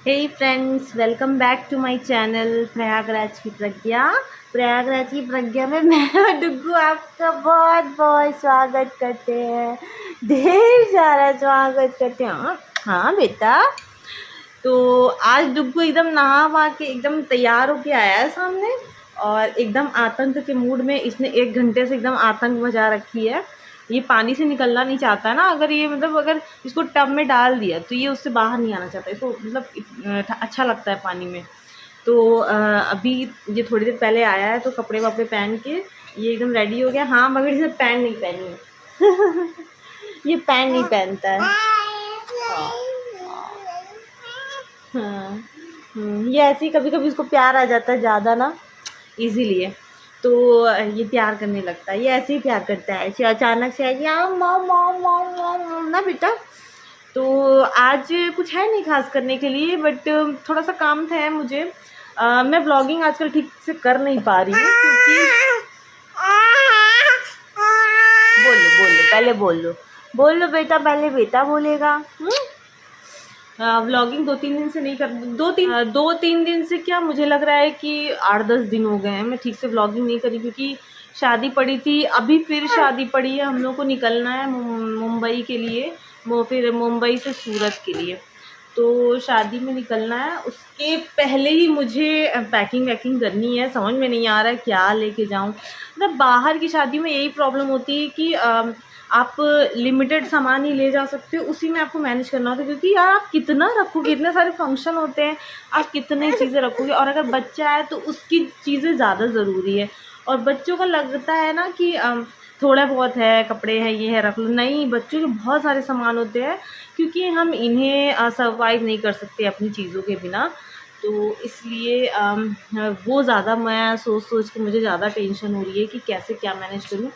Hey friends, welcome back to my channel Prayagraj की प्रज्ञा। प्रयागराज की प्रज्ञा में मैं और डुग्गू आपका बहुत बहुत स्वागत करते हैं। ढेर सारा स्वागत करते हैं। हाँ बेटा। तो आज डुग्गू एकदम नहा वहा के एकदम तैयार होके आया है सामने, और एकदम आतंक के मूड में इसने 1 घंटे से एकदम आतंक मचा रखी है। ये पानी से निकलना नहीं चाहता है ना। अगर ये मतलब अगर इसको टब में डाल दिया तो ये उससे बाहर नहीं आना चाहता। इसको मतलब अच्छा लगता है पानी में। तो अभी ये थोड़ी देर पहले आया है, तो कपड़े वपड़े पहन के ये एकदम रेडी हो गया। हाँ, मगर इसने पैंट नहीं पहनी है। ये पैंट नहीं पहनता है। हाँ। ये ऐसे ही कभी कभी उसको प्यार आ जाता है ज़्यादा ना, इसीलिए। तो ये प्यार करने लगता है। ये ऐसे ही प्यार करता है, ऐसे अचानक से आएगी मॉम मॉम मॉम मॉम ना बेटा। तो आज कुछ है नहीं खास करने के लिए, बट थोड़ा सा काम था मुझे। मैं ब्लॉगिंग आजकल ठीक से कर नहीं पा रही हूँ, क्योंकि बोलो बोलो पहले बोलो, बोलो बेटा, पहले बेटा बोलेगा। व्लॉगिंग 2-3 दिन से नहीं कर, 2-3 दिन से क्या, मुझे लग रहा है कि 8-10 दिन हो गए हैं मैं ठीक से व्लॉगिंग नहीं करी, क्योंकि शादी पड़ी थी। अभी फिर शादी पड़ी है, हम लोग को निकलना है मुंबई के लिए, फिर मुंबई से सूरत के लिए। तो शादी में निकलना है, उसके पहले ही मुझे पैकिंग वैकिंग करनी है। समझ में नहीं आ रहा है क्या लेके जाऊँ। मतलब बाहर की शादी में यही प्रॉब्लम होती है कि आप लिमिटेड सामान ही ले जा सकते हो, उसी में आपको मैनेज करना होता है। क्योंकि यार आप कितना रखोगे, इतने सारे फंक्शन होते हैं, आप कितने चीज़ें रखोगे। और अगर बच्चा है तो उसकी चीज़ें ज़्यादा ज़रूरी है। और बच्चों का लगता है ना कि थोड़ा बहुत है, कपड़े हैं, ये है, रख लो। नहीं, बच्चों के बहुत सारे सामान होते हैं, क्योंकि हम इन्हें सर्वाइव नहीं कर सकते अपनी चीज़ों के बिना। तो इसलिए वो ज़्यादा मैं सोच सोच के मुझे ज़्यादा टेंशन हो रही है कि कैसे क्या मैनेज करूँ।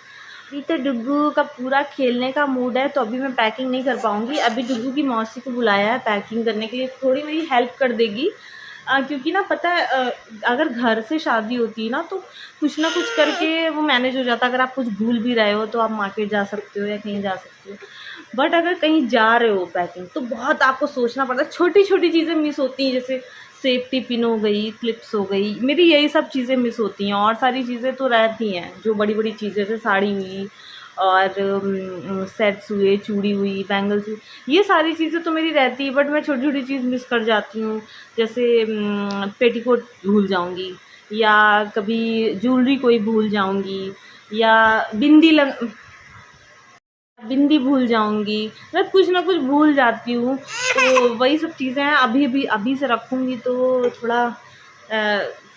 अभी तो डुग्गू का पूरा खेलने का मूड है, तो अभी मैं पैकिंग नहीं कर पाऊँगी। अभी डुग्गू की मौसी को बुलाया है पैकिंग करने के लिए, थोड़ी मेरी हेल्प कर देगी। क्योंकि ना पता है, अगर घर से शादी होती है ना, तो कुछ ना कुछ करके वो मैनेज हो जाता है। अगर आप कुछ भूल भी रहे हो तो आप मार्केट जा सकते हो या कहीं जा सकते हो। बट अगर कहीं जा रहे हो पैकिंग, तो बहुत आपको सोचना पड़ता है। छोटी छोटी चीज़ें मिस होती हैं, जैसे सेफ्टी पिन हो गई, क्लिप्स हो गई, मेरी यही सब चीज़ें मिस होती हैं। और सारी चीज़ें तो रहती हैं, जो बड़ी बड़ी चीज़ें, जैसे साड़ी हुई और सेट्स हुए, चूड़ी हुई, बैंगल्स हुई, ये सारी चीज़ें तो मेरी रहती है। बट मैं छोटी छोटी चीज़ मिस कर जाती हूँ। जैसे पेटीकोट भूल जाऊँगी, या कभी ज्वेलरी कोई भूल जाऊँगी, या बिंदी भूल जाऊँगी। मतलब कुछ ना कुछ भूल जाती हूँ। तो वही सब चीज़ें हैं। अभी से रखूँगी तो थोड़ा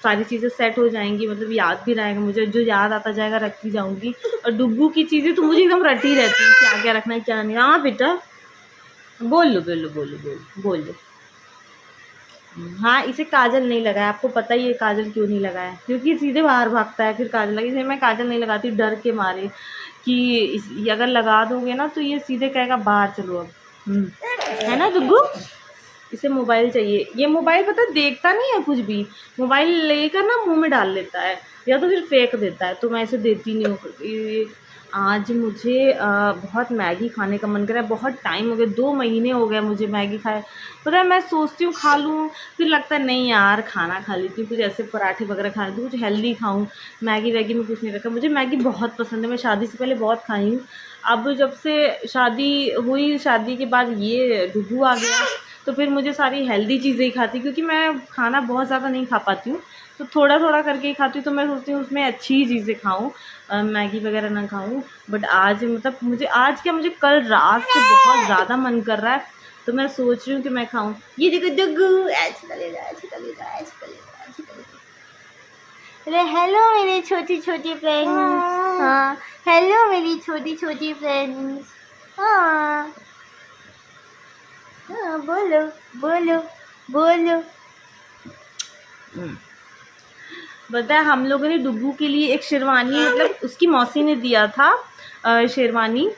सारी चीज़ें सेट हो जाएंगी। मतलब याद भी रहेगा मुझे, जो याद आता जाएगा रखती जाऊँगी। और डुग्गू की चीज़ें तो मुझे एकदम रटी रहती है, क्या क्या रखना है क्या नहीं। हाँ बेटा, बोलो बोलो बोलो बोलो बोलो। हाँ, इसे काजल नहीं लगाया, आपको पता ही है काजल क्यों नहीं लगाया, क्योंकि सीधे बाहर भागता है फिर काजल लगी। इसलिए मैं काजल नहीं लगाती, डर के मारे कि ये अगर लगा दोगे ना तो ये सीधे कहेगा बाहर चलो अब। है ना डुग्गू? इसे मोबाइल चाहिए। ये मोबाइल पता देखता नहीं है कुछ भी, मोबाइल लेकर ना मुंह में डाल लेता है, या तो फिर फेंक देता है। तो मैं इसे देती नहीं हूँ। आज मुझे बहुत मैगी खाने का मन कर रहा है। बहुत टाइम हो गया, 2 महीने हो गए मुझे मैगी खाए। पता है, मैं सोचती हूँ खा लूँ, फिर लगता है नहीं यार, खाना खा लेती हूँ, कुछ ऐसे पराठे वगैरह खा लेती हूँ, कुछ हेल्दी खाऊँ। मैगी वैगी में कुछ नहीं रखा। मुझे मैगी बहुत पसंद है, मैं शादी से पहले बहुत खाई हूँ। अब जब से शादी हुई, शादी के बाद ये डुग्गू आ गया, तो फिर मुझे सारी हेल्दी चीज़ें ही खाती, क्योंकि मैं खाना बहुत ज़्यादा नहीं खा पाती हूँ। तो थोड़ा थोड़ा करके ही खाती हूँ। तो मैं सोचती हूँ उसमें अच्छी ही चीज़ें खाऊँ, मैगी वगैरह ना खाऊँ। बट आज मतलब मुझे आज क्या, मुझे कल रात से बहुत ज़्यादा मन कर रहा है, तो मैं सोच रही हूँ कि मैं खाऊँ। ये देखो डुग्गू ऐसे करेगा, ऐसे करेगा, ऐसे करेगा, ऐसे करेगा। अरे हेलो मेरे छोटी छोटी फ्रेंड्स। हाँ, हेलो मेरी छोटी छोटी फ्रेंड्स। हाँ हाँ, बोलो बोलो बोलो। पता है, हम लोगों ने डुग्गू के लिए एक शेरवानी, मतलब उसकी मौसी ने दिया था शेरवानी।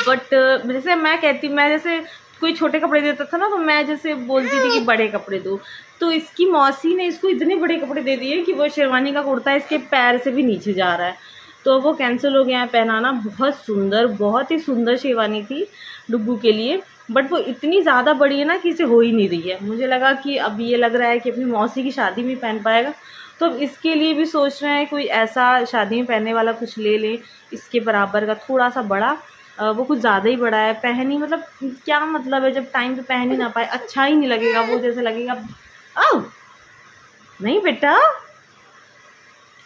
बट जैसे मैं जैसे कोई छोटे कपड़े देता था ना, तो मैं जैसे बोलती थी कि बड़े कपड़े दो। तो इसकी मौसी ने इसको इतने बड़े कपड़े दे दिए कि वो शेरवानी का कुर्ता इसके पैर से भी नीचे जा रहा है। तो वो कैंसिल हो गया है पहनाना। बहुत सुंदर, बहुत ही सुंदर शेरवानी थी डुग्गू के लिए। बट वो इतनी ज़्यादा बड़ी है ना कि इसे हो ही नहीं रही है। मुझे लगा कि अब ये लग रहा है कि अपनी मौसी की शादी में पहन पाएगा, तो अब इसके लिए भी सोच रहे हैं कोई ऐसा शादी में पहनने वाला कुछ ले लें इसके बराबर का, थोड़ा सा बड़ा। वो कुछ ज़्यादा ही बड़ा है, पहन ही मतलब क्या मतलब है जब टाइम पे पहन ही ना पाए, अच्छा ही नहीं लगेगा वो, जैसे लगेगा आओ नहीं बेटा,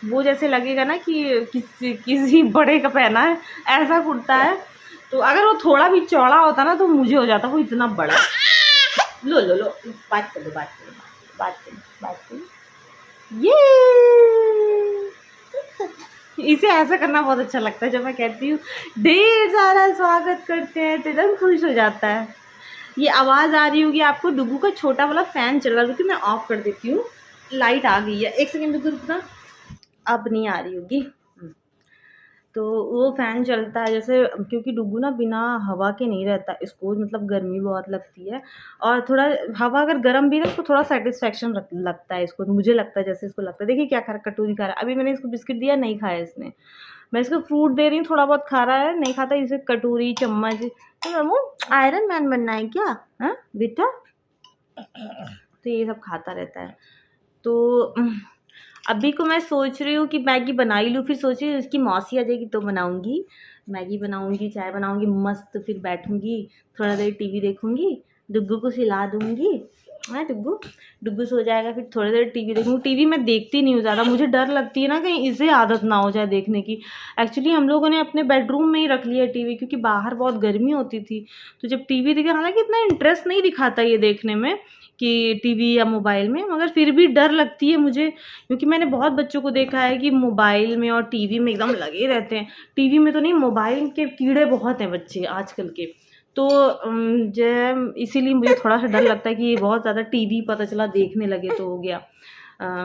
वो जैसे लगेगा ना कि किसी बड़े का पहना है, ऐसा कुर्ता है। तो अगर वो थोड़ा भी चौड़ा होता ना तो मुझे हो जाता वो इतना बड़ा। लो लो लो, बात कर लो, बात करो, बात करो, बात करो। ये इसे ऐसा करना बहुत अच्छा लगता है जब मैं कहती हूँ ढेर सारा स्वागत करते हैं तो एकदम खुश हो जाता है। ये आवाज़ आ रही होगी आपको, डुगू का छोटा वाला फ़ैन चल रहा है, क्योंकि मैं ऑफ़ कर देती हूँ। लाइट आ गई है, एक सेकेंड रुकना, अब नहीं आ रही होगी। तो वो फ़ैन चलता है जैसे, क्योंकि डुगू ना बिना हवा के नहीं रहता, इसको मतलब गर्मी बहुत लगती है, और थोड़ा हवा अगर गर्म भी ना इसको थोड़ा सेटिस्फेक्शन लगता है इसको, मुझे लगता है जैसे इसको लगता है। देखिए क्या खा रहा, कटोरी खा रहा है। अभी मैंने इसको बिस्किट दिया, नहीं खाया इसने। मैं इसको फ्रूट दे रही हूँ, थोड़ा बहुत खा रहा है, नहीं खाता। इसे कटोरी चम्मच, तो मामू आयरन मैन बनना है क्या हाँ बेटा, तो ये सब खाता रहता है। तो अभी को मैं सोच रही हूँ कि मैगी बना ही लूँ, फिर सोच रही हूँ इसकी मौसी आ जाएगी तो बनाऊँगी, मैगी बनाऊँगी, चाय बनाऊँगी मस्त, फिर बैठूँगी थोड़ा देर टीवी देखूँगी, डुग्गू को सिला दूँगी। हाँ डुग्गू सो जाएगा, फिर थोड़ी देर टीवी देखूँगी। टीवी मैं देखती नहीं हूँ ज़्यादा, मुझे डर लगती है ना कहीं इसे आदत ना हो जाए देखने की। एक्चुअली हम लोगों ने अपने बेडरूम में ही रख लिया टीवी, क्योंकि बाहर बहुत गर्मी होती थी, तो जब टीवी देखे, हालांकि इतना इंटरेस्ट नहीं दिखाता ये देखने में कि टीवी या मोबाइल में, मगर फिर भी डर लगती है मुझे, क्योंकि मैंने बहुत बच्चों को देखा है कि मोबाइल में और टीवी में एकदम लगे रहते हैं। टीवी में तो नहीं, मोबाइल के कीड़े बहुत हैं बच्चे आजकल के, तो जो इसीलिए मुझे थोड़ा सा डर लगता है कि ये बहुत ज़्यादा टीवी पता चला देखने लगे तो हो गया।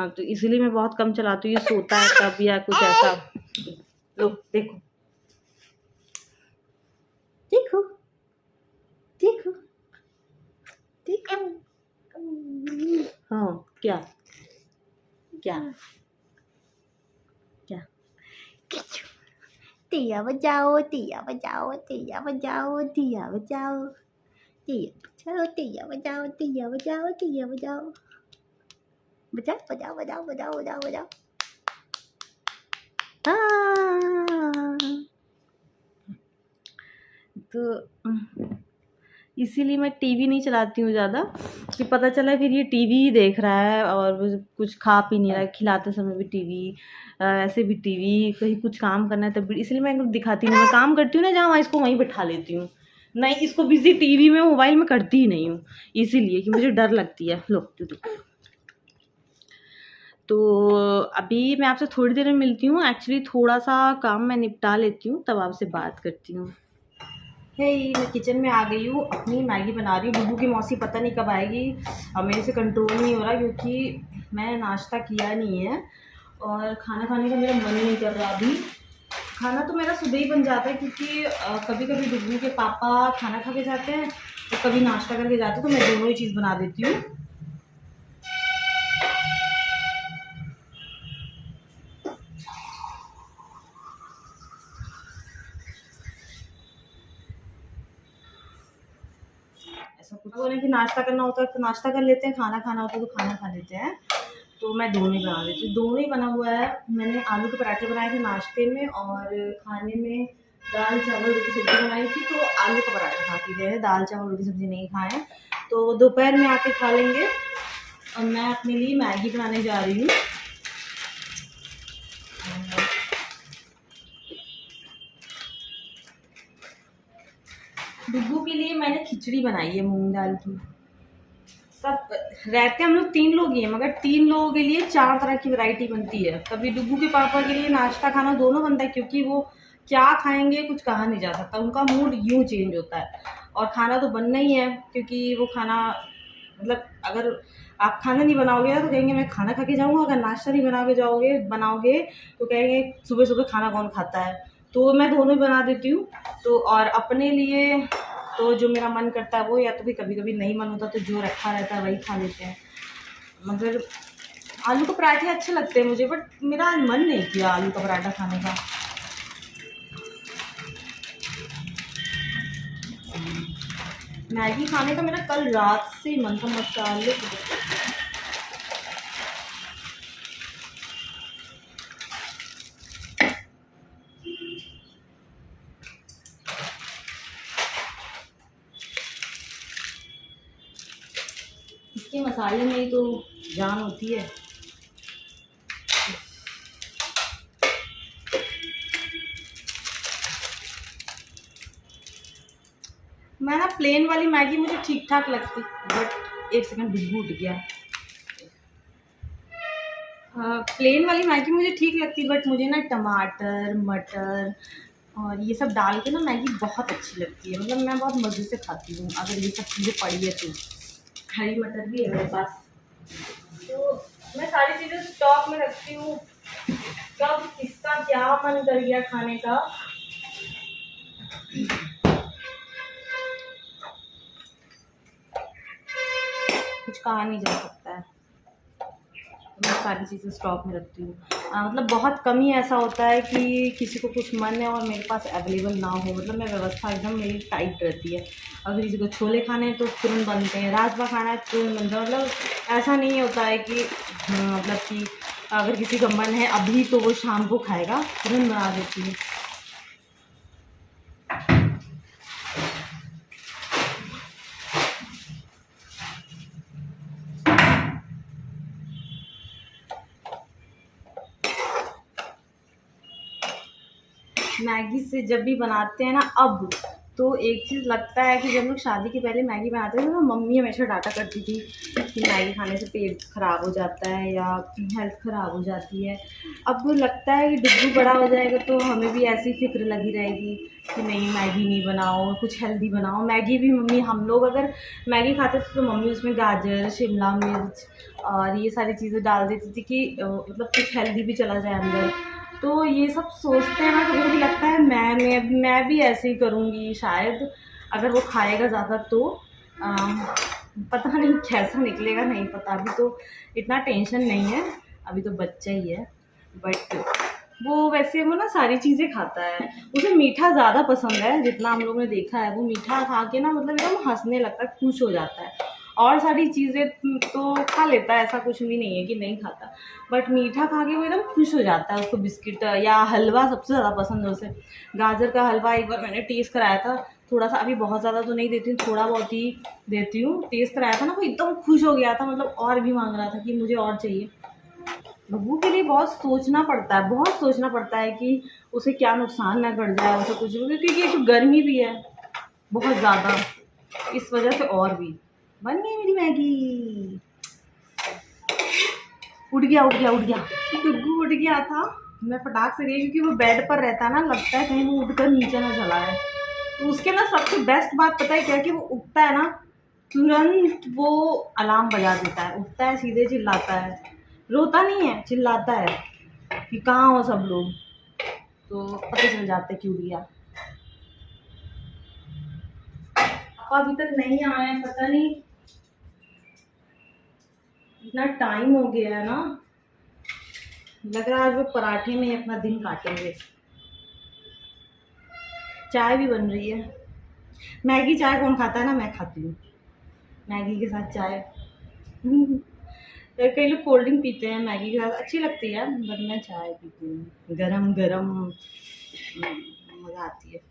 तो इसीलिए मैं बहुत कम चलाती हूँ, ये सोता है तब या कुछ ऐसा। लो देखो देखो देखो देखो, हाँ क्या क्या क्या, दिया बजाओ दिया बजाओ दिया बजाओ दिया बजाओ दिया बजाओ दिया बजाओ दिया बजाओ दिया बजाओ, बजाओ बजाओ बजाओ बजाओ बजाओ बजाओ। तो इसीलिए मैं टीवी नहीं चलाती हूँ ज़्यादा, कि पता चला फिर ये टीवी ही देख रहा है और कुछ खा पी नहीं रहा है, खिलाते समय भी टीवी, ऐसे भी टीवी, कहीं कुछ काम करना है तब भी। इसलिए मैं दिखाती नहीं, मैं काम करती हूँ ना जहाँ, इसको वहीं बिठा लेती हूँ, नहीं इसको बिजी टीवी में मोबाइल में करती ही नहीं हूँ, इसीलिए कि मुझे डर लगती है। लो तो अभी मैं आपसे थोड़ी देर में मिलती हूँ, एक्चुअली थोड़ा सा काम मैं निपटा लेती हूँ, तब आपसे बात करती हूँ। मैं किचन में आ गई हूँ, अपनी मैगी बना रही हूँ। डुगू की मौसी पता नहीं कब आएगी, अब मेरे से कंट्रोल नहीं हो रहा, क्योंकि मैंने नाश्ता किया नहीं है और खाना खाने का मेरा मन नहीं कर रहा अभी। खाना तो मेरा सुबह ही बन जाता है, क्योंकि कभी कभी डुगू के पापा खाना खा के जाते हैं तो कभी नाश्ता करके जाते हैं, तो मैं दोनों ही चीज़ बना देती हूँ। ऐसा कुछ वो नहीं कि नाश्ता करना होता है तो नाश्ता कर लेते हैं, खाना खाना होता है तो खाना खा लेते हैं, तो मैं दोनों ही बना देती हूँ। दोनों ही बना हुआ है। मैंने आलू के पराठे बनाए थे नाश्ते में, और खाने में दाल चावल रोटी सब्ज़ी बनाई थी, तो आलू का पराठा खा के गए हैं, दाल चावल रोटी सब्ज़ी नहीं खाएँ, तो दोपहर में आके खा लेंगे। और मैं अपने लिए मैगी बनाने जा रही हूँ। डुगू के लिए मैंने खिचड़ी बनाई है मूंग दाल की। सब रहते हम लोग 3 लोग ही हैं, मगर 3 लोगों के लिए 4 तरह की वैरायटी बनती है। कभी डुगू के पापा के लिए नाश्ता खाना दोनों बनता है, क्योंकि वो क्या खाएंगे कुछ कहा नहीं जा सकता, उनका मूड यूँ चेंज होता है। और खाना तो बनना ही है, क्योंकि वो खाना मतलब अगर आप खाना नहीं बनाओगे ना तो कहेंगे मैं खाना खा के जाऊँगा, अगर नाश्ता नहीं बनाओगे तो कहेंगे सुबह सुबह खाना कौन खाता है। तो मैं दोनों ही बना देती हूँ। तो और अपने लिए तो जो मेरा मन करता है वो, या तो फिर कभी कभी नहीं मन होता तो जो रखा रहता है वही खा लेते हैं। मगर आलू के पराठे अच्छे लगते हैं मुझे, बट मेरा आज मन नहीं किया आलू का पराठा खाने का। मैगी खाने का मेरा कल रात से ही मन था, मसाले इसके मसाले में ही तो जान होती है। मैं ना प्लेन वाली मैगी मुझे ठीक ठाक लगती, बट एक सेकंड डुब्बू उठ गया। प्लेन वाली मैगी मुझे ठीक लगती, बट मुझे ना टमाटर मटर और ये सब डाल के ना मैगी बहुत अच्छी लगती है। मतलब मैं बहुत मज़े से खाती हूँ अगर ये सब चीज़ें पड़ी है तो। हरी मटर भी है मेरे पास, तो मैं सारी चीज़ें स्टॉक में रखती हूँ। कब किसका क्या मन कर गया खाने का, कुछ कहा नहीं जा सकता है। मैं सारी चीज़ें स्टॉक में रखती हूँ। मतलब बहुत कम ही ऐसा होता है कि किसी को कुछ मन है और मेरे पास अवेलेबल ना हो। मतलब मैं व्यवस्था एकदम मेरी टाइट रहती है। अगर किसी को छोले खाने हैं तो तुरंत बनते हैं, राजमा खाना है तुरंत बनता है। मतलब ऐसा नहीं होता है कि मतलब कि अगर किसी का मन है अभी तो वो शाम को खाएगा, तुरंत बना देती हूँ। मैगी से जब भी बनाते हैं ना अब, तो एक चीज़ लगता है कि जब लोग शादी के पहले मैगी बनाते थे तो मम्मी हमेशा डांटा करती थी कि मैगी खाने से पेट ख़राब हो जाता है या हेल्थ ख़राब हो जाती है। अब लगता है कि डुग्गू बड़ा हो जाएगा तो हमें भी ऐसी फ़िक्र लगी रहेगी कि नहीं मैगी नहीं बनाओ, कुछ हेल्दी बनाओ। मैगी भी मम्मी, हम लोग अगर मैगी खाते थे तो मम्मी उसमें गाजर, शिमला मिर्च और ये सारी चीज़ें डाल देती थी कि मतलब कुछ हेल्दी भी चला जाए अंदर। तो ये सब सोचते हैं ना तो मुझे भी लगता है मैं भी ऐसे ही करूँगी शायद, अगर वो खाएगा ज़्यादा तो। पता नहीं कैसा निकलेगा, नहीं पता। अभी तो इतना टेंशन नहीं है, अभी तो बच्चा ही है। बट वो वैसे वो ना सारी चीज़ें खाता है। उसे मीठा ज़्यादा पसंद है, जितना हम लोग ने देखा है। वो मीठा खा के ना मतलब एकदम हंसने लगता है, खुश हो जाता है। और सारी चीज़ें तो खा लेता है, ऐसा कुछ भी नहीं है कि नहीं खाता, बट मीठा खा के वो एकदम खुश हो जाता है। उसको बिस्किट या हलवा सबसे ज़्यादा पसंद है उसे। गाजर का हलवा एक बार मैंने टेस्ट कराया था, थोड़ा सा, अभी बहुत ज़्यादा तो नहीं देती हूँ, थोड़ा बहुत ही देती हूँ। टेस्ट कराया था ना, वो एकदम खुश हो गया था, मतलब और भी मांग रहा था कि मुझे और चाहिए। बब्बू के लिए बहुत सोचना पड़ता है, बहुत सोचना पड़ता है कि उसे क्या नुकसान ना कर जाए, उसे कुछ, क्योंकि एक तो गर्मी भी है बहुत ज़्यादा, इस वजह से। और भी बन गई मेरी मैगी। उठ गया उठ गया उठ गया, डुग्गू उठ गया था। मैं फटाक से गई क्योंकि वो बेड पर रहता है ना, लगता है कहीं वो उठकर नीचे ना चला है। तो उसके ना सबसे बेस्ट बात पता है क्या, कि वो उठता है ना तुरंत वो अलार्म बजा देता है, उठता है सीधे चिल्लाता है, रोता नहीं है, चिल्लाता है कि कहाँ हो सब लोग, तो पता चल जाता है कि उठ गया। पापा अभी तक नहीं आए हैं, पता नहीं इतना टाइम हो गया है ना, लग रहा है आज वो पराठे में अपना दिन काटेंगे। चाय भी बन रही है। मैगी चाय कौन खाता है ना, मैं खाती हूँ मैगी के साथ चाय। कई लोग कोल्ड ड्रिंक पीते हैं मैगी के साथ, अच्छी लगती है, बट मैं चाय पीती हूँ गरम गरम, मज़ा आती है।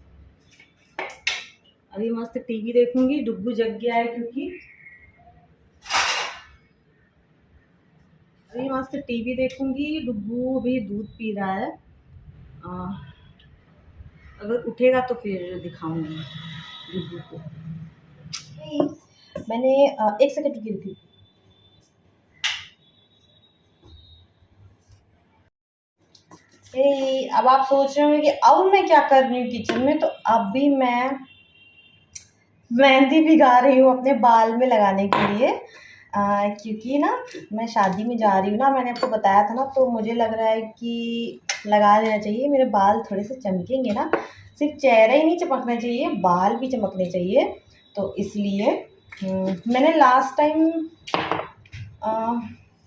अभी मस्त टीवी देखूंगी, डुग्गू जग गया है क्योंकि अभी मस्त टीवी देखूंगी। डुग्गू अभी दूध पी रहा है, अगर उठेगा तो फिर दिखाऊंगी डुग्गू को। मैंने एक सेकंड रुकी थी। अब आप सोच रहे होंगे कि अब मैं क्या कर रही हूँ किचन में, तो अब भी मैं मेहंदी भिगा रही हूँ अपने बाल में लगाने के लिए। क्योंकि ना मैं शादी में जा रही हूँ ना, मैंने आपको बताया था ना, तो मुझे लग रहा है कि लगा लेना चाहिए। मेरे बाल थोड़े से चमकेंगे ना, सिर्फ चेहरा ही नहीं चमकना चाहिए, बाल भी चमकने चाहिए। तो इसलिए मैंने लास्ट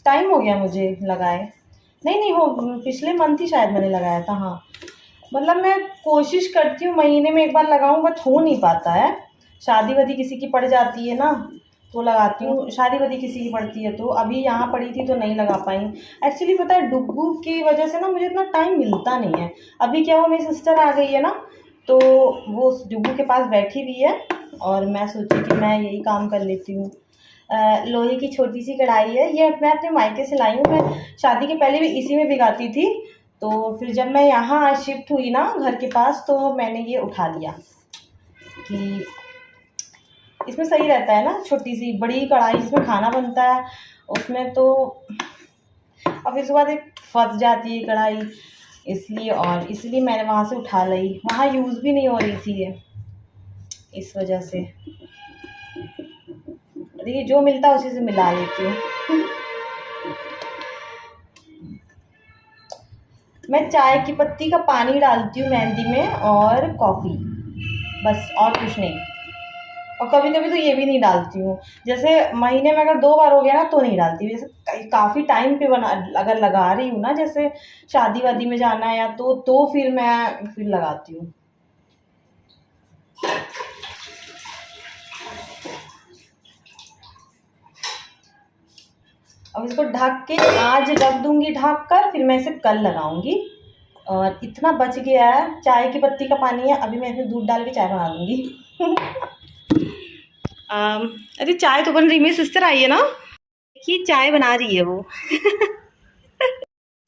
टाइम हो गया मुझे लगाए, नहीं हो, पिछले मंथ ही शायद मैंने लगाया था। हाँ, मतलब मैं कोशिश करती हूँ महीने में एक बार लगाऊँ, बट हो नहीं पाता है। शादी वादी किसी की पड़ जाती है ना तो लगाती हूँ, शादी वादी किसी की पड़ती है तो। अभी यहाँ पड़ी थी तो नहीं लगा पाई। एक्चुअली पता है डुग्गू की वजह से ना मुझे इतना टाइम मिलता नहीं है। अभी क्या हुआ, मेरी सिस्टर आ गई है ना, तो वो उस डुग्गू के पास बैठी हुई है और मैं सोची कि मैं यही काम कर लेती हूँ। लोहे की छोटी सी कढ़ाई है, ये मैं अपने मायके से लाई हूँ। मैं शादी के पहले भी इसी में भिगाती थी, तो फिर जब मैं यहाँ शिफ्ट हुई ना घर के पास तो मैंने ये उठा लिया कि इसमें सही रहता है ना, छोटी सी बड़ी कढ़ाई जिसमें खाना बनता है उसमें तो अब इसके बाद एक फंस जाती है कढ़ाई, इसलिए मैंने वहाँ से उठा ली। वहाँ यूज़ भी नहीं हो रही थी ये, इस वजह से देखिए जो मिलता है उसी से मिला लेती हूँ। मैं चाय की पत्ती का पानी डालती हूँ मेहंदी में और कॉफ़ी, बस और कुछ नहीं। और कभी कभी तो ये भी नहीं डालती हूँ, जैसे महीने में अगर 2 बार हो गया ना तो नहीं डालती हूँ। जैसे काफ़ी टाइम पे बना अगर लगा रही हूँ ना, जैसे शादी वादी में जाना है या तो फिर मैं लगाती हूँ। अब इसको ढक के आज रख दूँगी ढक कर, फिर मैं इसे कल लगाऊँगी। और इतना बच गया है, चाय की पत्ती का पानी है, अभी मैं इसमें दूध डाल के चाय बना दूँगी। अरे चाय तो बन रही, मेरी सिस्टर आई है ना, देखिए चाय बना रही है वो।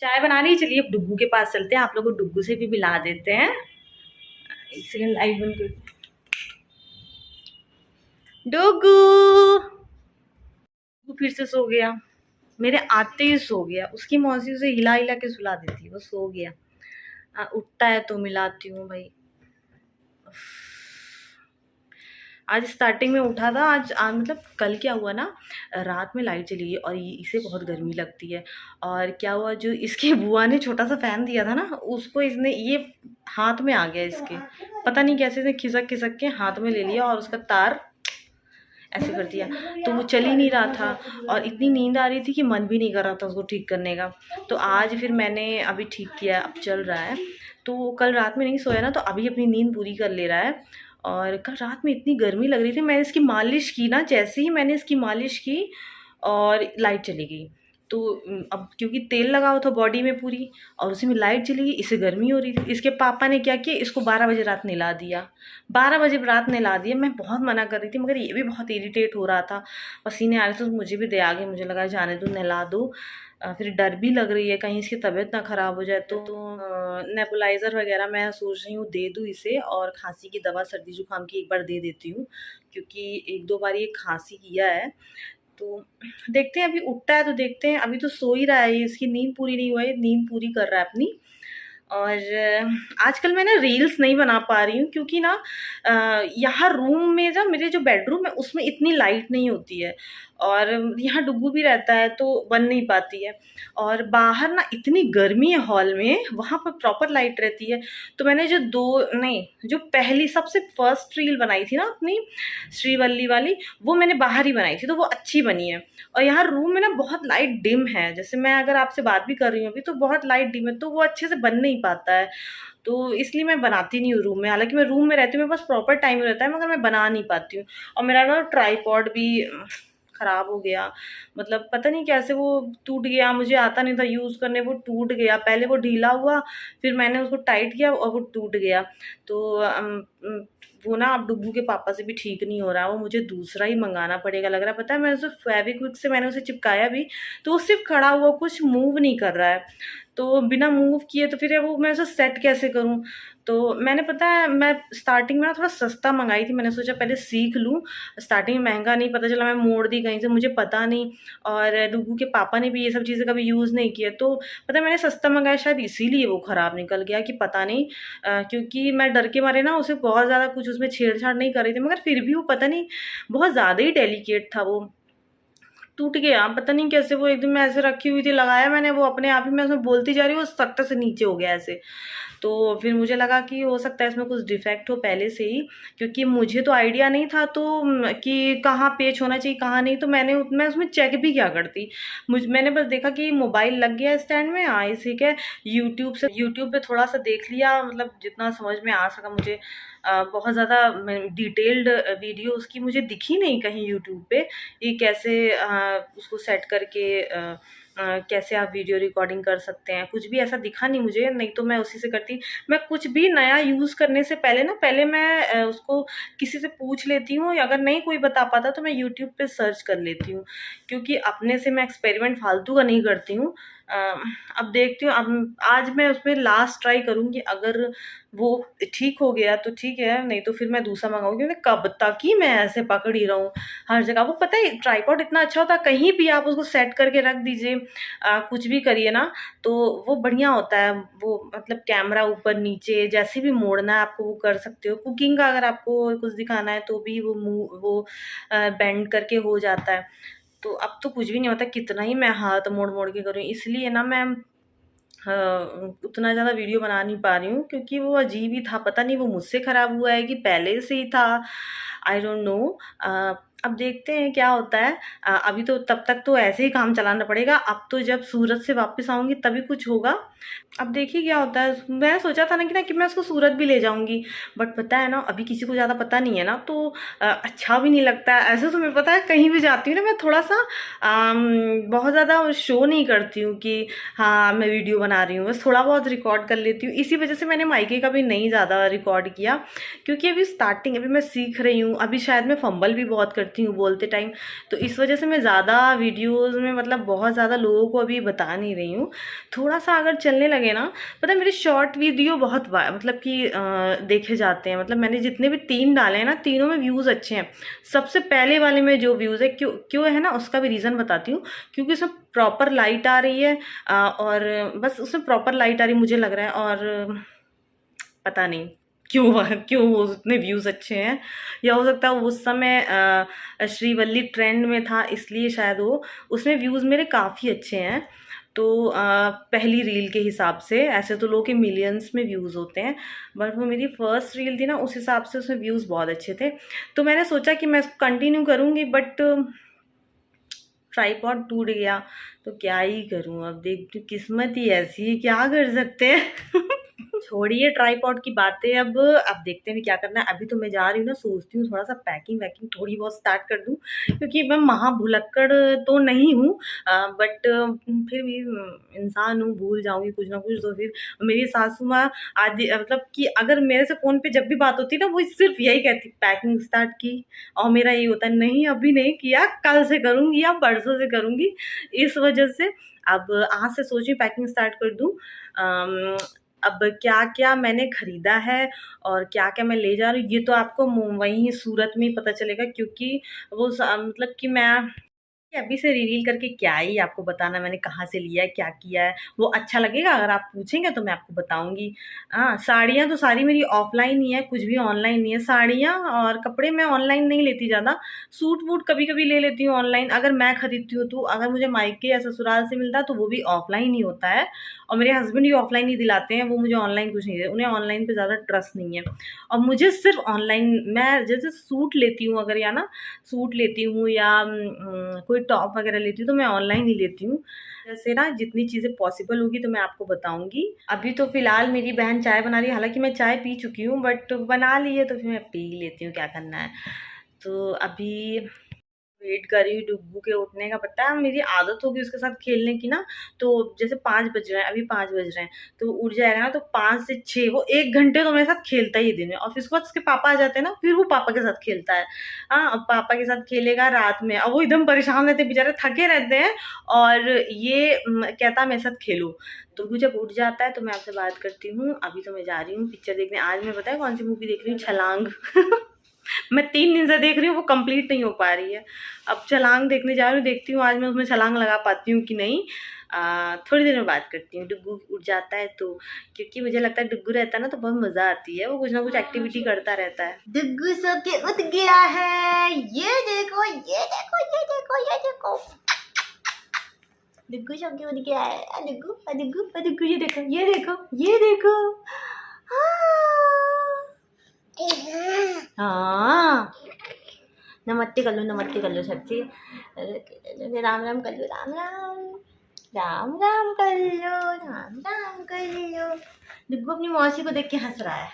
चाय बना रही है। चलिए अब डुग्गू के पास चलते हैं, आप लोग को डुग्गू से भी मिला देते हैं। एक सेकंड लाइट बंद कर। डुग्गू फिर से सो गया, मेरे आते ही सो गया। उसकी मौसी उसे हिला हिला के सुला देती है, वो सो गया। उठता है तो मिलाती हूँ भाई। आज स्टार्टिंग में उठा था, आज मतलब कल क्या हुआ ना, रात में लाइट चली गई और इसे बहुत गर्मी लगती है। और क्या हुआ, जो इसकी बुआ ने छोटा सा फ़ैन दिया था ना, उसको इसने ये हाथ में आ गया इसके, पता नहीं कैसे इसने खिसक खिसक के हाथ में ले लिया और उसका तार ऐसे कर दिया, तो वो चल ही नहीं रहा था। और इतनी नींद आ रही थी कि मन भी नहीं कर रहा था उसको ठीक करने का। तो आज फिर मैंने अभी ठीक किया, अब चल रहा है। तो कल रात में नहीं सोया ना, तो अभी अपनी नींद पूरी कर ले रहा है। और कल रात में इतनी गर्मी लग रही थी, मैंने इसकी मालिश की ना, जैसे ही मैंने इसकी मालिश की और लाइट चली गई। तो अब क्योंकि तेल लगा हुआ था बॉडी में पूरी और उसी में लाइट चली गई, इससे गर्मी हो रही थी। इसके पापा ने क्या किया, इसको 12 बजे रात नहला दिया, 12 बजे रात नहला दिया। मैं बहुत मना कर रही थी मगर ये भी बहुत इरिटेट हो रहा था, पसीने आ रहे थे, तो मुझे भी दे आ गए। मुझे लगा जाने दो, नहला दो। फिर डर भी लग रही है कहीं इसकी तबीयत ना ख़राब हो जाए। तो नेबुलाइज़र वगैरह मैं सोच रही हूँ दे दूँ इसे, और खांसी की दवा सर्दी जुकाम की एक बार दे देती हूँ, क्योंकि 1-2 बार ये खांसी किया है। तो देखते हैं, अभी उठता है तो देखते हैं। अभी तो सो ही रहा है, इसकी नींद पूरी नहीं हुआ है, नींद पूरी कर रहा है अपनी। और आजकल मैं ना रील्स नहीं बना पा रही हूँ, क्योंकि ना यहाँ रूम में जब मेरे जो बेडरूम है उसमें इतनी लाइट नहीं होती है, और यहाँ डुग्गू भी रहता है तो बन नहीं पाती है। और बाहर ना इतनी गर्मी है हॉल में, वहाँ पर प्रॉपर लाइट रहती है। तो मैंने जो पहली सबसे फर्स्ट रील बनाई थी ना अपनी श्रीवल्ली वाली, वो मैंने बाहर ही बनाई थी, तो वो अच्छी बनी है। और यहाँ रूम में ना बहुत लाइट डिम है, जैसे मैं अगर आपसे बात भी कर रही हूँ अभी तो बहुत लाइट डिम है, तो वो अच्छे से बन नहीं पाता है। तो इसलिए मैं बनाती नहीं हूँ रूम में। हालांकि मैं रूम में रहती हूँ, मेरे पास प्रॉपर टाइम रहता है, मगर मैं बना नहीं पाती हूँ। और मेरा ना ट्राईपॉड भी ख़राब हो गया, मतलब पता नहीं कैसे वो टूट गया, मुझे आता नहीं था यूज़ करने, वो टूट गया। पहले वो ढीला हुआ, फिर मैंने उसको टाइट किया और वो टूट गया। तो वो ना अब डुग्गू के पापा से भी ठीक नहीं हो रहा है, वो मुझे दूसरा ही मंगाना पड़ेगा लग रहा है। पता है, मैं उसे फेविक्विक से मैंने उसे चिपकाया भी, तो वो सिर्फ खड़ा हुआ, कुछ मूव नहीं कर रहा है। तो बिना मूव किए तो फिर वो मैं उसे सेट कैसे करूँ? तो मैंने, पता है, मैं स्टार्टिंग में ना थोड़ा सस्ता मंगाई थी, मैंने सोचा पहले सीख लूँ। स्टार्टिंग में महंगा नहीं, पता चला मैं मोड़ दी कहीं से, मुझे पता नहीं। और डुग्गू के पापा ने भी ये सब चीज़ें कभी यूज़ नहीं किया, तो पता है मैंने सस्ता मंगाया, शायद इसीलिए वो ख़राब निकल गया, कि पता नहीं। क्योंकि मैं डर के मारे ना उसे बहुत ज़्यादा कुछ उसमें छेड़छाड़ नहीं कर रही थी, मगर फिर भी वो पता नहीं बहुत ज़्यादा ही डेलिकेट था, वो टूट गया। पता नहीं कैसे, वो एकदम ऐसे रखी हुई थी, लगाया मैंने, वो अपने आप ही, मैं उसमें बोलती जा रही हूँ, वो सख्त से नीचे हो गया ऐसे। तो फिर मुझे लगा कि हो सकता है इसमें कुछ डिफेक्ट हो पहले से ही, क्योंकि मुझे तो आइडिया नहीं था तो कि कहाँ पेच होना चाहिए कहाँ नहीं, तो मैं उसमें चेक भी क्या करती। मैंने बस देखा कि मोबाइल लग गया स्टैंड में, हाँ इसी के यूट्यूब पे थोड़ा सा देख लिया, मतलब जितना समझ में आ सका मुझे। बहुत ज़्यादा डिटेल्ड वीडियो उसकी मुझे दिखी नहीं कहीं यूट्यूब पे, ये कैसे उसको सेट करके कैसे आप वीडियो रिकॉर्डिंग कर सकते हैं, कुछ भी ऐसा दिखा नहीं मुझे, नहीं तो मैं उसी से करती। मैं कुछ भी नया यूज़ करने से पहले मैं उसको किसी से पूछ लेती हूँ, या अगर नहीं कोई बता पाता तो मैं यूट्यूब पे सर्च कर लेती हूँ, क्योंकि अपने से मैं एक्सपेरिमेंट फालतू का नहीं करती हूँ। अब देखती हूँ, अब आज मैं उसमें लास्ट ट्राई करूँगी, अगर वो ठीक हो गया तो ठीक है, नहीं तो फिर मैं दूसरा मंगाऊंगी, क्योंकि कब तक ही मैं ऐसे पकड़ ही रहा हूँ हर जगह। वो पता है ट्राइपॉड इतना अच्छा होता है, कहीं भी आप उसको सेट करके रख दीजिए, कुछ भी करिए ना तो वो बढ़िया होता है। वो मतलब कैमरा ऊपर नीचे जैसे भी मोड़ना है आपको वो कर सकते हो। कुकिंग का अगर आपको कुछ दिखाना है तो भी वो बेंड करके हो जाता है। तो अब तो कुछ भी नहीं होता, कितना ही मैं हाथ मोड़ मोड़ के करूँ, इसलिए ना मैं उतना ज़्यादा वीडियो बना नहीं पा रही हूँ, क्योंकि वो अजीब ही था, पता नहीं वो मुझसे ख़राब हुआ है कि पहले से ही था, आई डोंट नो। अब देखते हैं क्या होता है। अभी तो तब तक तो ऐसे ही काम चलाना पड़ेगा, अब तो जब सूरत से वापस आऊँगी तभी कुछ होगा। अब देखिए क्या होता है। मैं सोचा था ना कि मैं उसको सूरत भी ले जाऊँगी, बट पता है ना अभी किसी को ज़्यादा पता नहीं है ना, तो अच्छा भी नहीं लगता है। ऐसे तो मैं पता है कहीं भी जाती हूँ ना, मैं थोड़ा सा बहुत ज़्यादा शो नहीं करती हूँ कि हाँ मैं वीडियो बना रही हूँ, बस थोड़ा बहुत रिकॉर्ड कर लेती हूँ। इसी वजह से मैंने मायके का भी नहीं ज़्यादा रिकॉर्ड किया, क्योंकि अभी मैं सीख रही हूँ, अभी शायद मैं फंबल भी बहुत करती हूँ बोलते टाइम, तो इस वजह से मैं ज़्यादा वीडियोज़ में मतलब बहुत ज़्यादा लोगों को अभी बता नहीं रही हूँ। थोड़ा सा अगर चलने लगे ना, पता है मेरे शॉर्ट वीडियो बहुत मतलब कि देखे जाते हैं। मतलब मैंने जितने भी 3 डाले हैं ना, तीनों में व्यूज़ अच्छे हैं। सबसे पहले वाले में जो व्यूज़ है क्यों है ना, उसका भी रीज़न बताती हूँ। क्योंकि उसमें प्रॉपर लाइट आ रही है, और बस उसमें प्रॉपर लाइट आ रही मुझे लग रहा है, और पता नहीं क्यों उतने व्यूज़ अच्छे हैं, या हो सकता है उस समय श्रीवल्ली ट्रेंड में था इसलिए शायद वो उसमें व्यूज़ मेरे काफ़ी अच्छे हैं। तो पहली रील के हिसाब से, ऐसे तो लोगों के मिलियंस में व्यूज़ होते हैं, बट वो मेरी फर्स्ट रील थी ना, उस हिसाब से उसमें व्यूज़ बहुत अच्छे थे। तो मैंने सोचा कि मैं इसको कंटिन्यू करूँगी, बट ट्राइपॉड टूट गया तो क्या ही करूँ। अब देखती हूँ, किस्मत ही ऐसी है, क्या कर सकते हैं। छोड़िए ट्राइपॉड की बातें, अब देखते हैं क्या करना है। अभी तो मैं जा रही हूँ ना, सोचती हूँ थोड़ा सा पैकिंग वैकिंग थोड़ी बहुत स्टार्ट कर दूँ, क्योंकि मैं महाभुलक्कड़ तो नहीं हूँ, बट फिर भी इंसान हूँ, भूल जाऊँगी कुछ ना कुछ। तो फिर मेरी सासू माँ आदि मतलब कि अगर मेरे से फ़ोन पे जब भी बात होती ना, वो सिर्फ यही कहती पैकिंग स्टार्ट की, और मेरा यही होता है नहीं अभी नहीं किया, कल से करूँगी या परसों से करूँगी। इस वजह से अब आज से सोच रही पैकिंग स्टार्ट कर दूँ। अब क्या-क्या मैंने ख़रीदा है और क्या-क्या मैं ले जा रही हूँ, ये तो आपको वहीं सूरत में ही पता चलेगा, क्योंकि वो मतलब कि मैं अभी से रिवील करके क्या ही आपको बताना मैंने कहाँ से लिया है, क्या किया है। वो अच्छा लगेगा अगर आप पूछेंगे तो मैं आपको बताऊँगी। हाँ, साड़ियाँ तो सारी मेरी ऑफ़लाइन ही है, कुछ भी ऑनलाइन नहीं है। साड़ियाँ और कपड़े मैं ऑनलाइन नहीं लेती ज़्यादा, सूट-वूट कभी-कभी ले लेती हूँ ऑनलाइन, अगर मैं खरीदती हूँ तो। अगर मुझे मायके या ससुराल से मिलता है तो वो भी ऑफ़लाइन ही होता है, और मेरे हस्बैंड भी ऑफ़लाइन ही दिलाते हैं, वो मुझे ऑनलाइन कुछ नहीं देते, उन्हें ऑनलाइन पे ज़्यादा ट्रस्ट नहीं है। और मुझे सिर्फ़ ऑनलाइन, मैं जैसे सूट लेती हूँ अगर, या ना सूट लेती हूँ या कोई टॉप वगैरह लेती हूँ तो मैं ऑनलाइन ही लेती हूँ। जैसे ना जितनी चीज़ें पॉसिबल होगी तो मैं आपको बताऊँगी। अभी तो फ़िलहाल मेरी बहन चाय बना रही है, हालाँकि मैं चाय पी चुकी हूँ, बट बना ली है तो फिर मैं पी लेती हूँ, क्या करना है। तो अभी वेट कर रही हूँ डुग्गू के उठने का। पता है मेरी आदत होगी उसके साथ खेलने की ना, तो जैसे 5 बज रहे हैं, अभी 5 बज रहे हैं, तो वो उठ जाएगा ना, तो 5 से 6 वो 1 घंटे तो मेरे साथ खेलता ही है दिन में, और फिर उसके बाद उसके पापा आ जाते हैं ना, फिर वो पापा के साथ खेलता है। हाँ, अब पापा के साथ खेलेगा रात में, और वो एकदम परेशान रहते हैं बेचारे, थके रहते हैं, और ये कहता है मेरे साथ खेलो। तो वो जब उठ जाता है तो मैं आपसे बात करती हूँ। अभी तो मैं जा रही हूँ पिक्चर देखने। आज मैं पता है कौन सी मूवी देख रही हूँ, छलांग। मैं 3 दिन से देख रही हूँ, वो कंप्लीट नहीं हो पा रही है। अब छलांग देखने जा रही हूँ, देखती हूँ आज मैं उसमें छलांग लगा पाती हूँ कि नहीं। थोड़ी देर में बात करती हूँ। डुग्गू उठ जाता है तो, क्योंकि मुझे लगता है डुग्गू रहता है ना तो बहुत मज़ा आती है, वो कुछ ना कुछ एक्टिविटी करता रहता है। डुग्गू सो के उठ गया है, ये देखो ये देखो ये देखो ये देखो, डुग्गू सो के उठ गया है। डुग्गू डुग्गू डुग्गू, ये देखो ये देखो ये देखो। हाँ, नमस्ते कर लो, नमस्ते कर लो सबसे। राम राम कर लो, राम राम, राम राम कर लो, राम राम कर लो। डिब्बू अपनी मौसी को देख के हंस रहा है।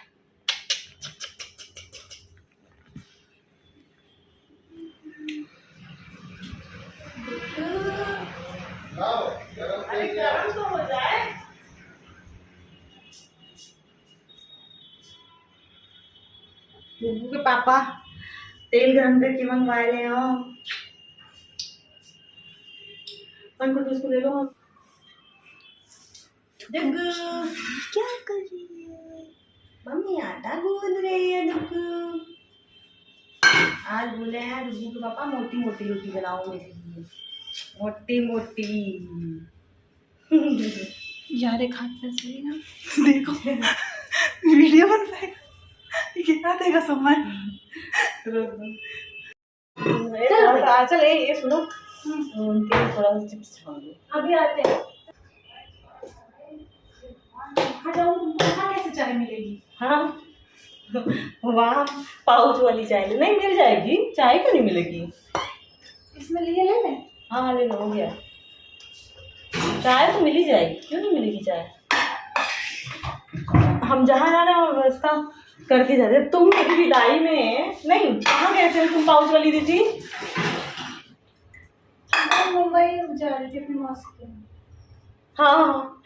अरे गरम तो हो जाए। डिब्बू के पापा तेल गरम करके मंगवाए ले हो। उसको ले लो। डिब्बू क्या कर रही है? मम्मी आटा गूंद रही है। डिब्बू आज बोले हैं डिब्बू के पापा मोटी मोटी रोटी बनाओ मेरे लिए, मोटी मोटी। यार एक हाथ में सही ना, देखो वीडियो बन पाएगा, कितना देगा समय। चल ये सुनो, थोड़ा सा चिप्स अभी आते हैं। कैसे चाय मिलेगी? हाँ वाह, पाउच वाली चाय नहीं मिल जाएगी? चाय क्यों नहीं मिलेगी? इसमें लिए ले लें। हाँ ले लो, हो गया। चाय तो मिल ही जाएगी, क्यों नहीं मिलेगी चाय? हम जहाँ जा रहे हैं व्यवस्था करके जा रहे। तुम मेरी विदाई में नहीं, कहाँ गए थे तुम? पाउच वाली दी थी। मुंबई जा रही थी अपनी मौसी के। हाँ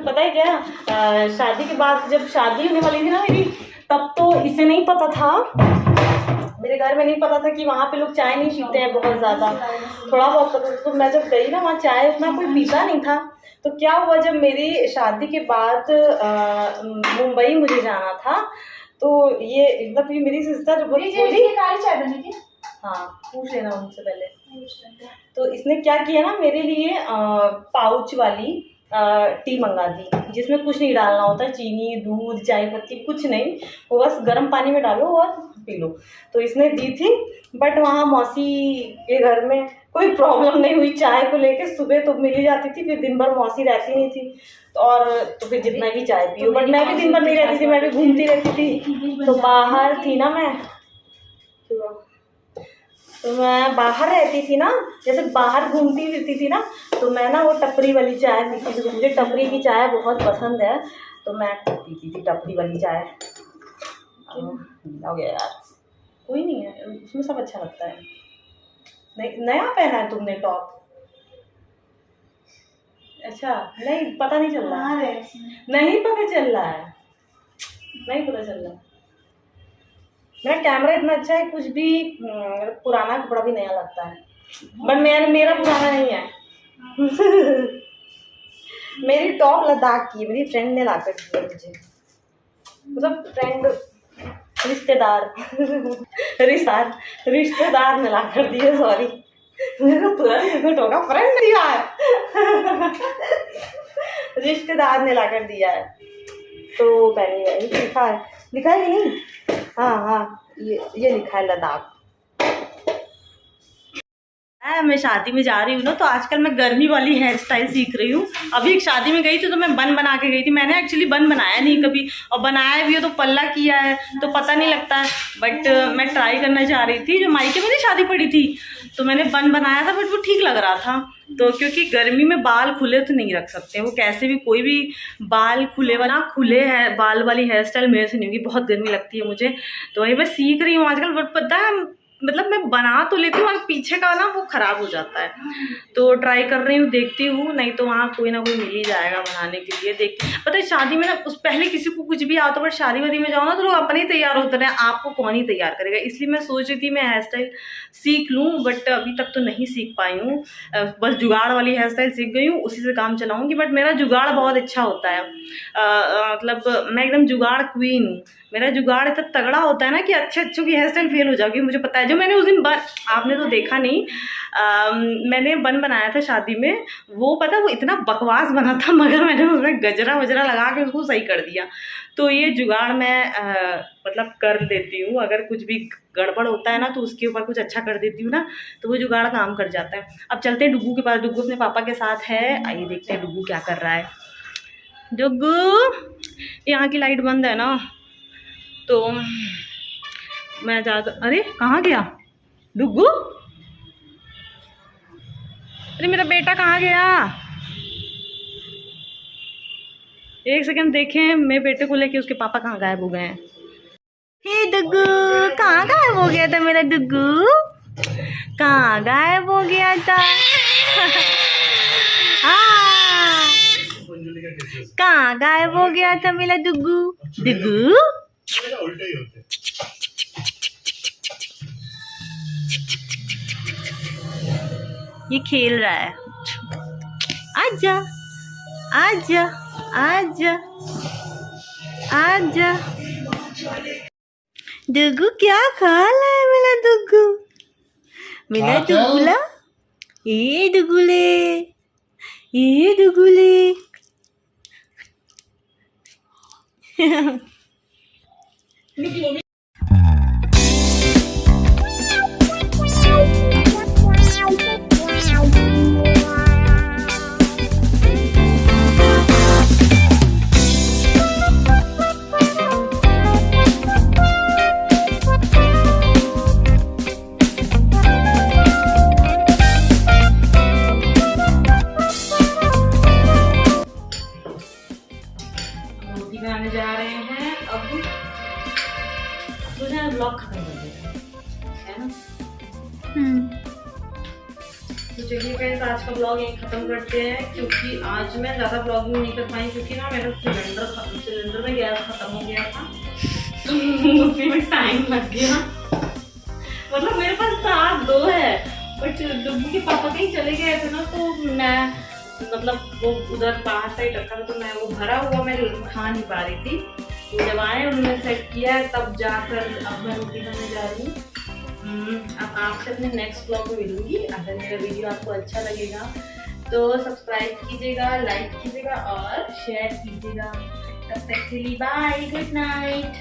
पता है क्या, शादी के बाद जब शादी होने वाली थी ना मेरी, तब तो इसे नहीं पता था, मेरे घर में नहीं पता था कि वहाँ पे लोग चाय नहीं पीते हैं बहुत ज़्यादा, थोड़ा बहुत पता था। तो मैं जब गई ना वहाँ, चाय उतना कोई पीता नहीं था। तो क्या हुआ, जब मेरी शादी के बाद मुंबई मुझे जाना था, तो ये मतलब ये मेरी सिस्टर बोली काली चाय बनी थी। हाँ पूछ लेना उनसे पहले। तो इसने क्या किया ना, मेरे लिए पाउच वाली टी मंगा दी, जिसमें कुछ नहीं डालना होता, चीनी दूध चाय पत्ती कुछ नहीं, वो बस गर्म पानी में डालो और पी लो। तो इसने दी थी, बट वहाँ मौसी के घर में कोई प्रॉब्लम नहीं हुई चाय को लेके। सुबह तो मिल ही जाती थी, फिर दिन भर मौसी रहती नहीं थी, और तो फिर जितना भी चाय पियो। बट मैं भी दिन भर नहीं रहती थी, मैं भी घूमती रहती थी, तो बाहर थी ना मैं, तो मैं बाहर रहती थी ना, जैसे बाहर घूमती फिरती थी ना, तो मैं ना वो टपरी वाली चाय पीती थी। मुझे टपरी की चाय बहुत पसंद है, तो मैं पीती थी टपरी वाली चाय। हो गया यार, कोई नहीं है उसमें, सब अच्छा लगता है। नया पहना है तुमने टॉप? अच्छा, नहीं पता नहीं चल रहा है, नहीं पता चल रहा है, नहीं पता चल रहा है। मेरा कैमरा इतना अच्छा है, कुछ भी पुराना कपड़ा भी नया लगता है, बट मेरा पुराना नहीं है। मेरी टॉप लद्दाख की, मेरी फ्रेंड ने लाकर दी है मुझे, मतलब फ्रेंड रिश्तेदार रिश्तेदार ने लाकर दी है, सॉरी मेरा तुरंत होगा, फ्रेंड दिया है। रिश्तेदार ने लाकर दिया है, तो पहले लिखा है कि नहीं? हाँ ये लिखा है लद्दाख। मैं शादी में जा रही हूँ ना, तो आजकल मैं गर्मी वाली हेयर स्टाइल सीख रही हूँ। अभी एक शादी में गई थी, तो मैं बन बना के गई थी। मैंने एक्चुअली बन बनाया नहीं कभी, और बनाया भी हो तो पल्ला किया है तो पता नहीं लगता है, बट मैं ट्राई करना चाह रही थी। जो मायके में शादी पड़ी थी, तो मैंने बन बनाया था, बट वो ठीक लग रहा था। तो क्योंकि गर्मी में बाल खुले तो नहीं रख सकते, वो कैसे भी कोई भी बाल खुले वाला खुले है बाल वाली हेयर स्टाइल मेरे से नहीं होगी, बहुत गर्मी लगती है मुझे। तो वही मैं सीख रही हूँ आजकल, बट पता है मतलब मैं बना तो लेती हूँ, पीछे का ना वो ख़राब हो जाता है, तो ट्राई कर रही हूँ, देखती हूँ, नहीं तो वहाँ कोई ना कोई मिल ही जाएगा बनाने के लिए। देखती पता है शादी में ना, उस पहले किसी को कुछ भी आता, बट शादी वादी में जाओ ना तो लोग अपने ही तैयार होते रहे, आपको कौन ही तैयार करेगा। इसलिए मैं सोच रही थी मैं हेयर स्टाइल सीख लूँ, बट अभी तक तो नहीं सीख पाई हूँ। बस जुगाड़ वाली हेयर स्टाइल सीख गई हूँ, उसी से काम चलाऊँगी। बट मेरा जुगाड़ बहुत अच्छा होता है, मतलब मैं एकदम जुगाड़ क्वीन हूँ। मेरा जुगाड़ इतना तगड़ा होता है ना कि अच्छे अच्छों की हेयर स्टाइल फेल हो जाएगी, मुझे पता है। जो मैंने उस दिन आपने तो देखा नहीं, मैंने बन बनाया था शादी में, वो पता वो इतना बकवास बना था, मगर मैंने उसमें गजरा वजरा लगा के उसको सही कर दिया। तो ये जुगाड़ मैं मतलब कर देती हूँ, अगर कुछ भी गड़बड़ होता है ना तो उसके ऊपर कुछ अच्छा कर देती हूँ ना, तो वो जुगाड़ काम कर जाता है। अब चलते हैं डुग्गू के पास, डुग्गू अपने पापा के साथ है, आइए देखते हैं डुग्गू क्या कर रहा है। डुग्गू, यहाँ की लाइट बंद है ना, तो मैं ज़्यादा, अरे कहाँ गया डुग्गू? अरे मेरा बेटा कहाँ गया? एक सेकंड देखें, मेरे बेटे को लेके उसके पापा कहाँ गायब हो गए हैं। हे डुग्गू, कहाँ गायब हो गया था मेरा डुग्गू? कहाँ गायब हो गया था? हाँ, कहाँ गायब हो गया था मेरा डुग्गू? डुग्गू ये खेल रहा है। आजा आजा आजा आजा। डुग्गू क्या खा रहा है मेरा डुग्गू? मेरा डुगुला, ये डुगुले, ये डुगुले। रोटी बनाने जा रहे हैं अब। तो ना ब्लॉग खत्म कर देगा, है ना? तो चलिए फ्रेंड्स, आज का ब्लॉग यहीं खत्म करते हैं, क्योंकि आज मैं ज़्यादा ब्लॉगिंग नहीं कर पाई, क्योंकि ना मेरा सिलेंडर में गैस खत्म हो गया था। तो उसी में टाइम लग गया। मतलब मेरे पास था 2 है, बट डुग्गू के पापा कहीं चले गए थे ना, तो मैं मतलब वो उधर बाहर साइड रखा था, तो मैं वो भरा हुआ मैं खा नहीं पा रही थी। तो जब आए उन्होंने सेट किया है, तब जाकर अब मैं रोटी खाने जा रही हूँ। अब आपसे अपने नेक्स्ट ब्लॉग में मिलूंगी। अगर मेरा वीडियो आपको अच्छा लगेगा तो सब्सक्राइब कीजिएगा, लाइक कीजिएगा और शेयर कीजिएगा। तब तक के लिए बाय, गुड नाइट।